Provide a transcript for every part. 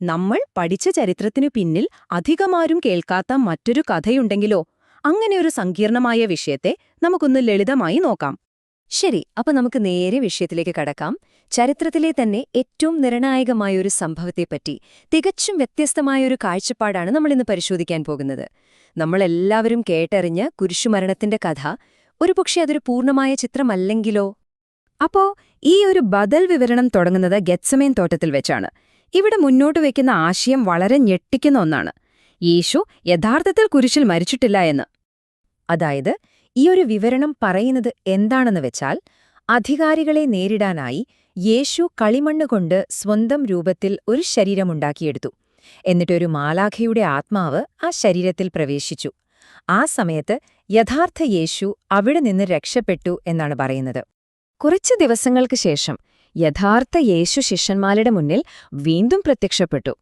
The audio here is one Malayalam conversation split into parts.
നമ്മൾ പഠിച്ച ചരിത്രത്തിനു പിന്നിൽ അധികമാരും കേൾക്കാത്ത മറ്റൊരു കഥയുണ്ടെങ്കിലോ? അങ്ങനെയൊരു സങ്കീർണമായ വിഷയത്തെ നമുക്കൊന്ന് ലളിതമായി നോക്കാം. ശരി, അപ്പൊ നമുക്ക് നേരെ വിഷയത്തിലേക്ക് കടക്കാം. ചരിത്രത്തിലെ തന്നെ ഏറ്റവും നിർണായകമായൊരു സംഭവത്തെപ്പറ്റി തികച്ചും വ്യത്യസ്തമായൊരു കാഴ്ചപ്പാടാണ് നമ്മളിന്ന് പരിശോധിക്കാൻ പോകുന്നത്. നമ്മളെല്ലാവരും കേട്ടറിഞ്ഞ കുരിശുമരണത്തിന്റെ കഥ. ഒരുപക്ഷെ അതൊരു പൂർണ്ണമായ ചിത്രമല്ലെങ്കിലോ? അപ്പോ ഈ ഒരു ബദൽ വിവരണം തുടങ്ങുന്നത് ഗെത്സമേൻ തോട്ടത്തിൽ വെച്ചാണ്. ഇവിടെ മുന്നോട്ട് വയ്ക്കുന്ന ആശയം വളരെ ഞെട്ടിക്കുന്ന ഒന്നാണ്. യേശു യഥാർത്ഥത്തിൽ കുരിശിൽ മരിച്ചിട്ടില്ല എന്ന്. അതായത് ഈ ഒരു വിവരണം പറയുന്നത് എന്താണെന്ന് വെച്ചാൽ, അധികാരികളെ നേരിടാനായി യേശു കളിമണ്ണ് കൊണ്ട് സ്വന്തം രൂപത്തിൽ ഒരു ശരീരമുണ്ടാക്കിയെടുത്തു. എന്നിട്ടൊരു മാലാഖയുടെ ആത്മാവ് ആ ശരീരത്തിൽ പ്രവേശിച്ചു. ആ സമയത്ത് യഥാർത്ഥ യേശു അവിടെ നിന്ന് രക്ഷപ്പെട്ടു എന്നാണ് പറയുന്നത്. കുറച്ച് ദിവസങ്ങൾക്ക് ശേഷം യഥാർത്ഥ യേശു ശിഷ്യന്മാരുടെ മുന്നിൽ വീണ്ടും പ്രത്യക്ഷപ്പെട്ടു.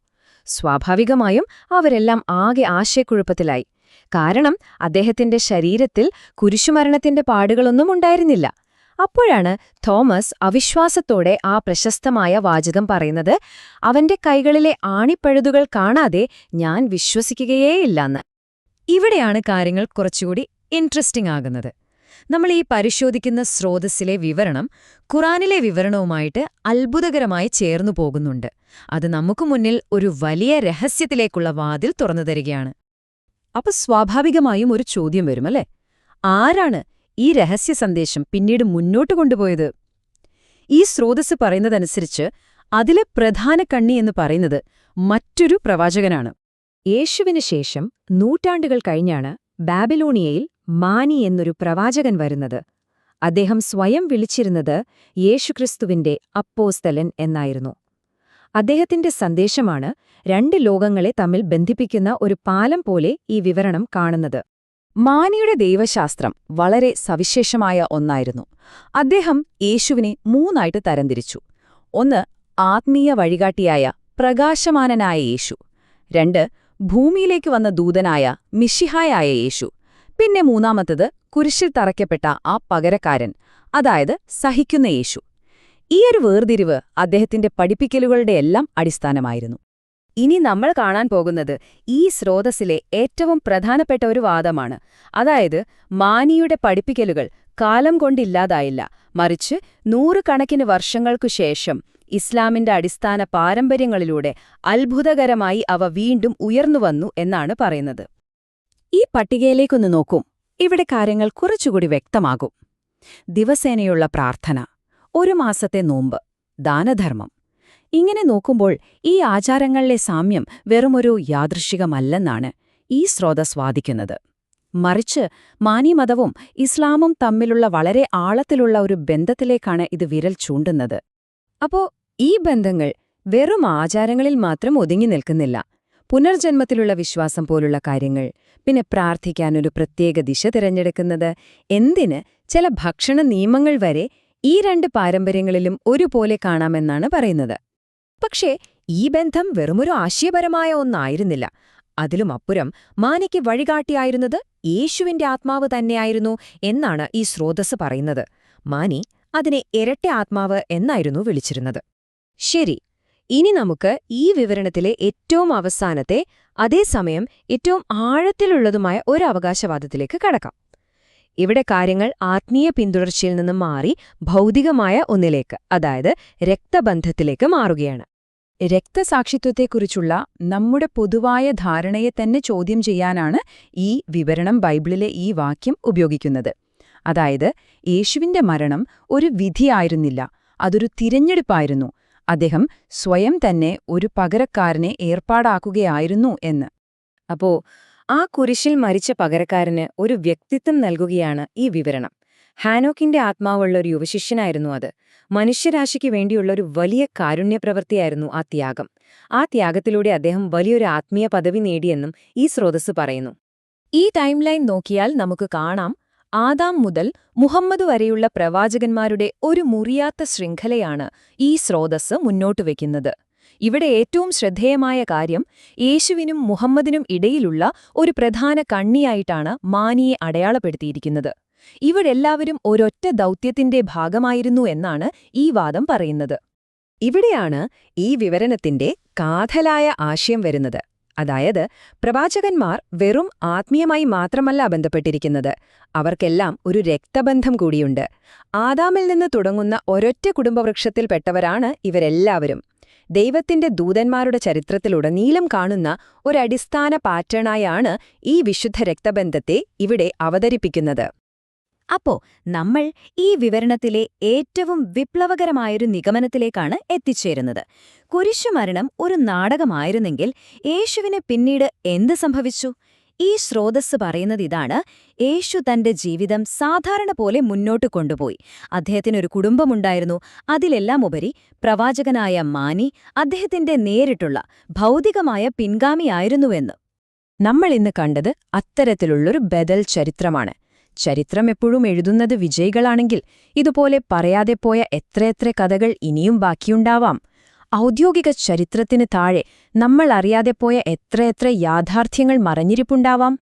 സ്വാഭാവികമായും അവരെല്ലാം ആകെ ആശയക്കുഴപ്പത്തിലായി. കാരണം അദ്ദേഹത്തിന്റെ ശരീരത്തിൽ കുരിശുമരണത്തിന്റെ പാടുകളൊന്നും ഉണ്ടായിരുന്നില്ല. അപ്പോഴാണ് തോമസ് അവിശ്വാസത്തോടെ ആ പ്രശസ്തമായ വാചകം പറയുന്നത്, അവന്റെ കൈകളിലെ ആണിപ്പഴുതുകൾ കാണാതെ ഞാൻ വിശ്വസിക്കുകയേയില്ലെന്ന്. ഇവിടെയാണ് കാര്യങ്ങൾ കുറച്ചുകൂടി ഇൻട്രസ്റ്റിംഗ് ആകുന്നത്. നമ്മൾ ഈ പരിശോധിക്കുന്ന സ്രോതസ്സിലെ വിവരണം ഖുറാനിലെ വിവരണവുമായിട്ട് അത്ഭുതകരമായി ചേർന്നു പോകുന്നുണ്ട്. അത് നമുക്ക് മുന്നിൽ ഒരു വലിയ രഹസ്യത്തിലേക്കുള്ള വാതിൽ തുറന്നു തരികയാണ്. അപ്പൊ സ്വാഭാവികമായും ഒരു ചോദ്യം വരുമല്ലേ? ആരാണ് ഈ രഹസ്യ സന്ദേശം പിന്നീട് മുന്നോട്ട് കൊണ്ടുപോയത്? ഈ സ്രോതസ് പറയുന്നതനുസരിച്ച് അതിലെ പ്രധാന കണ്ണി എന്ന് പറയുന്നത് മറ്റൊരു പ്രവാചകനാണ്. യേശുവിന് ശേഷം നൂറ്റാണ്ടുകൾ കഴിഞ്ഞാണ് ബാബിലോണിയയിൽ മാനി എന്നൊരു പ്രവാചകൻ വരുന്നത്. അദ്ദേഹം സ്വയം വിളിച്ചിരുന്നത് യേശുക്രിസ്തുവിന്റെ അപ്പോസ്തലൻ എന്നായിരുന്നു. അദ്ദേഹത്തിന്റെ സന്ദേശമാണ് രണ്ട് ലോകങ്ങളെ തമ്മിൽ ബന്ധിപ്പിക്കുന്ന ഒരു പാലം പോലെ ഈ വിവരണം കാണുന്നത്. മാനിയുടെ ദൈവശാസ്ത്രം വളരെ സവിശേഷമായ ഒന്നായിരുന്നു. അദ്ദേഹം യേശുവിനെ മൂന്നായിട്ട് തരംതിരിച്ചു. ഒന്ന്, ആത്മീയ വഴികാട്ടിയായ പ്രകാശമാനനായ യേശു. രണ്ട്, ഭൂമിയിലേക്ക് വന്ന ദൂതനായ മിശിഹായായ യേശു. പിന്നെ മൂന്നാമത്തത് കുരിശിൽ തറയ്ക്കപ്പെട്ട ആ പകരക്കാരൻ, അതായത് സഹിക്കുന്ന യേശു. ഈയൊരു വേർതിരിവ് അദ്ദേഹത്തിന്റെ പഠിപ്പിക്കലുകളുടെയെല്ലാം അടിസ്ഥാനമായിരുന്നു. ഇനി നമ്മൾ കാണാൻ പോകുന്നത് ഈ സ്രോതസ്സിലെ ഏറ്റവും പ്രധാനപ്പെട്ട ഒരു വാദമാണ്. അതായത് മാനിയുടെ പഠിപ്പിക്കലുകൾ കാലം കൊണ്ടില്ലാതായില്ല, മറിച്ച് നൂറുകണക്കിന് വർഷങ്ങൾക്കു ശേഷം ഇസ്ലാമിന്റെ അടിസ്ഥാന പാരമ്പര്യങ്ങളിലൂടെ അത്ഭുതകരമായി അവ വീണ്ടും ഉയർന്നുവന്നു എന്നാണ് പറയുന്നത്. ഈ പട്ടികയിലേക്കൊന്ന് നോക്കൂ. ഇവിടെ കാര്യങ്ങൾ കുറച്ചുകൂടി വ്യക്തമാകും. ദിവസേനയുള്ള പ്രാർത്ഥന, ഒരു മാസത്തെ നോമ്പ്, ദാനധർമ്മം. ഇങ്ങനെ നോക്കുമ്പോൾ ഈ ആചാരങ്ങളിലെ സാമ്യം വെറുമൊരു യാദൃശ്ചികമല്ലെന്നാണ് ഈ സ്രോതസ് വാദിക്കുന്നത്. മറിച്ച് മാനിമതവും ഇസ്ലാമും തമ്മിലുള്ള വളരെ ആഴത്തിലുള്ള ഒരു ബന്ധത്തിലേക്കാണ് ഇത് വിരൽ ചൂണ്ടുന്നത്. അപ്പോ ഈ ബന്ധങ്ങൾ വെറും ആചാരങ്ങളിൽ മാത്രം ഒതുങ്ങി നിൽക്കുന്നില്ല. പുനർജന്മത്തിലുള്ള വിശ്വാസം പോലുള്ള കാര്യങ്ങൾ, പിന്നെ പ്രാർത്ഥിക്കാനൊരു പ്രത്യേക ദിശ തിരഞ്ഞെടുക്കുന്നത്, എന്തിന് ചില ഭക്ഷണ നിയമങ്ങൾ വരെ ഈ രണ്ട് പാരമ്പര്യങ്ങളിലും ഒരുപോലെ കാണാമെന്നാണ് പറയുന്നത്. പക്ഷേ ഈ ബന്ധം വെറുമൊരു ആശയപരമായ ഒന്നായിരുന്നില്ല. അതിലുമപ്പുറം മാനിക്ക് വഴികാട്ടിയായിരുന്നത് യേശുവിന്റെ ആത്മാവ് തന്നെയായിരുന്നു എന്നാണ് ഈ സ്രോതസ് പറയുന്നത്. മാനി അതിനെ ഇരട്ട ആത്മാവ് എന്നായിരുന്നു വിളിച്ചിരുന്നത്. ശരി, ഇനി നമുക്ക് ഈ വിവരണത്തിലെ ഏറ്റവും അവസാനത്തെ, അതേസമയം ഏറ്റവും ആഴത്തിലുള്ളതുമായ ഒരു അവകാശവാദത്തിലേക്ക് കടക്കാം. ഇവിടെ കാര്യങ്ങൾ ആത്മീയ പിന്തുടർച്ചയിൽ നിന്നും മാറി ഭൗതികമായ ഒന്നിലേക്ക്, അതായത് രക്തബന്ധത്തിലേക്ക് മാറുകയാണ്. രക്തസാക്ഷിത്വത്തെക്കുറിച്ചുള്ള നമ്മുടെ പൊതുവായ ധാരണയെ തന്നെ ചോദ്യം ചെയ്യാനാണ് ഈ വിവരണം ബൈബിളിലെ ഈ വാക്യം ഉപയോഗിക്കുന്നത്. അതായത് യേശുവിന്റെ മരണം ഒരു വിധിയായിരുന്നില്ല, അതൊരു തിരഞ്ഞെടുപ്പായിരുന്നു. അദ്ദേഹം സ്വയം തന്നെ ഒരു പകരക്കാരനെ ഏർപ്പാടാക്കുകയായിരുന്നു എന്ന്. അപ്പോ ആ കുരിശിൽ മരിച്ച പകരക്കാരന് ഒരു വ്യക്തിത്വം നൽകുകയാണ് ഈ വിവരണം. ഹാനോക്കിന്റെ ആത്മാവുള്ള ഒരു യുവശിഷ്യനായിരുന്നു അത്. മനുഷ്യരാശിക്ക് വേണ്ടിയുള്ള ഒരു വലിയ കാരുണ്യപ്രവൃത്തിയായിരുന്നു ആ ത്യാഗം. ആ ത്യാഗത്തിലൂടെ അദ്ദേഹം വലിയൊരു ആത്മീയ പദവി നേടിയെന്നും ഈ സ്രോതസ് പറയുന്നു. ഈ ടൈം ലൈൻ നോക്കിയാൽ നമുക്ക് കാണാം, ആദാം മുതൽ മുഹമ്മദ് വരെയുള്ള പ്രവാചകന്മാരുടെ ഒരു മുറിയാത്ത ശൃംഖലയാണ് ഈ സ്രോതസ് മുന്നോട്ട് വയ്ക്കുന്നത്. ഇവിടെ ഏറ്റവും ശ്രദ്ധേയമായ കാര്യം, യേശുവിനും മുഹമ്മദിനും ഇടയിലുള്ള ഒരു പ്രധാന കണ്ണിയായിട്ടാണ് മാനിയെ അടയാളപ്പെടുത്തിയിരിക്കുന്നത്. ഇവരെല്ലാവരും ഒരൊറ്റ ദൗത്യത്തിന്റെ ഭാഗമായിരുന്നു എന്നാണ് ഈ വാദം പറയുന്നത്. ഇവിടെയാണ് ഈ വിവരണത്തിന്റെ കാതലായ ആശയം വരുന്നത്. അതായത് പ്രവാചകന്മാർ വെറും ആത്മീയമായി മാത്രമല്ല ബന്ധപ്പെട്ടിരിക്കുന്നത്, അവർക്കെല്ലാം ഒരു രക്തബന്ധം കൂടിയുണ്ട്. ആദാമിൽ നിന്ന് തുടങ്ങുന്ന ഒരൊറ്റ കുടുംബവൃക്ഷത്തിൽപ്പെട്ടവരാണ് ഇവരെല്ലാവരും. ദൈവത്തിന്റെ ദൂതന്മാരുടെ ചരിത്രത്തിലുടനീളം കാണുന്ന ഒരടിസ്ഥാന പാറ്റേണായാണ് ഈ വിശുദ്ധ രക്തബന്ധത്തെ ഇവിടെ അവതരിപ്പിക്കുന്നത്. അപ്പോ നമ്മൾ ഈ വിവരണത്തിലെ ഏറ്റവും വിപ്ലവകരമായൊരു നിഗമനത്തിലേക്കാണ് എത്തിച്ചേരുന്നത്. കുരിശുമരണം ഒരു നാടകമായിരുന്നെങ്കിൽ യേശുവിന് പിന്നീട് എന്ത് സംഭവിച്ചു? ഈ സ്രോതസ്സ് പറയുന്നതിതാണ്: യേശു തന്റെ ജീവിതം സാധാരണ പോലെ മുന്നോട്ട് കൊണ്ടുപോയി. അദ്ദേഹത്തിനൊരു കുടുംബമുണ്ടായിരുന്നു. അതിലെല്ലാം ഉപരി പ്രവാചകനായ മാനി അദ്ദേഹത്തിന്റെ നേരിട്ടുള്ള ഭൗതികമായ പിൻഗാമിയായിരുന്നുവെന്ന്. നമ്മൾ ഇന്ന് കണ്ടത് അത്തരത്തിലുള്ളൊരു ബദൽ ചരിത്രമാണ്. ചരിത്രം എപ്പോഴും എഴുതുന്നത് വിജയികളാണെങ്കിൽ ഇതുപോലെ പറയാതെ പോയ എത്രയെത്ര കഥകൾ ഇനിയും ബാക്കിയുണ്ടാവാം. ഔദ്യോഗിക ചരിത്രത്തിന് താഴെ നമ്മൾ അറിയാതെ പോയ എത്രയെത്ര യാഥാർത്ഥ്യങ്ങൾ മറഞ്ഞിരിപ്പുണ്ടാവാം.